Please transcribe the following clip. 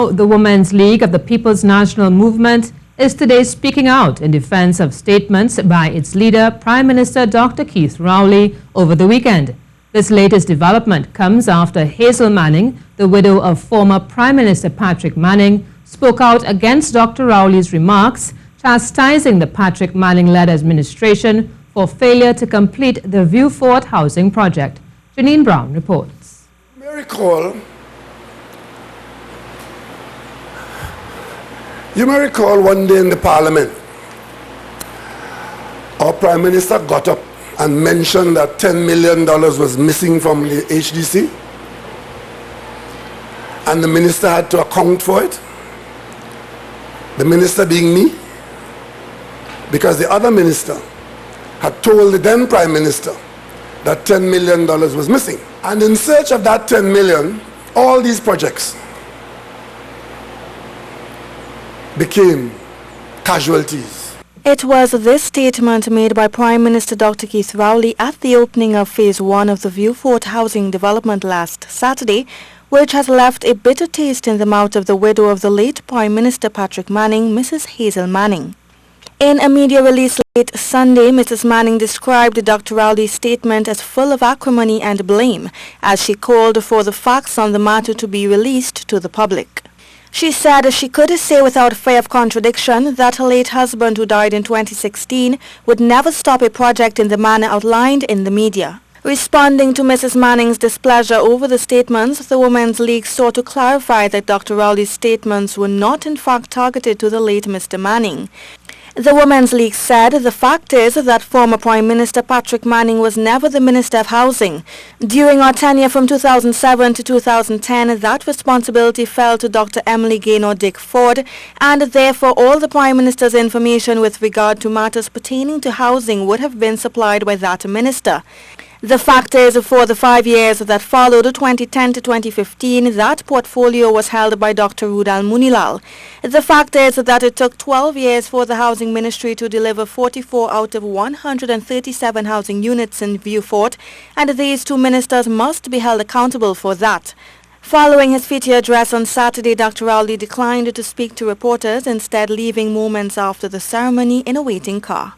The Women's League of the People's National Movement is today speaking out in defense of statements by its leader, Prime Minister Dr. Keith Rowley, over the weekend. This latest development comes after Hazel Manning, the widow of former Prime Minister Patrick Manning, spoke out against Dr. Rowley's remarks, chastising the Patrick Manning-led administration for failure to complete the Vieux Fort Housing Project. Janine Browne reports. You may recall one day in the Parliament, our Prime Minister got up and mentioned that $10 million was missing from the HDC, and the minister had to account for it. The minister being me, because the other minister had told the then Prime Minister that $10 million was missing. And in search of that 10 million, all these projects became casualties. It was this statement made by Prime Minister Dr. Keith Rowley at the opening of Phase 1 of the Vieux Fort Housing Development last Saturday, which has left a bitter taste in the mouth of the widow of the late Prime Minister Patrick Manning, Mrs. Hazel Manning. In a media release late Sunday, Mrs. Manning described Dr. Rowley's statement as full of acrimony and blame, as she called for the facts on the matter to be released to the public. She said she could say without fear of contradiction that her late husband, who died in 2016, would never stop a project in the manner outlined in the media. Responding to Mrs. Manning's displeasure over the statements, the Women's League sought to clarify that Dr. Rowley's statements were not in fact targeted to the late Mr. Manning. The Women's League said the fact is that former Prime Minister Patrick Manning was never the Minister of Housing. During our tenure from 2007 to 2010, that responsibility fell to Dr. Emily Gaynor Dick Ford, and therefore all the Prime Minister's information with regard to matters pertaining to housing would have been supplied by that minister. The fact is, for the 5 years that followed 2010 to 2015, that portfolio was held by Dr. Rudal Munilal. The fact is that it took 12 years for the Housing Ministry to deliver 44 out of 137 housing units in Vieux Fort, and these two ministers must be held accountable for that. Following his feature address on Saturday, Dr. Rowley declined to speak to reporters, instead leaving moments after the ceremony in a waiting car.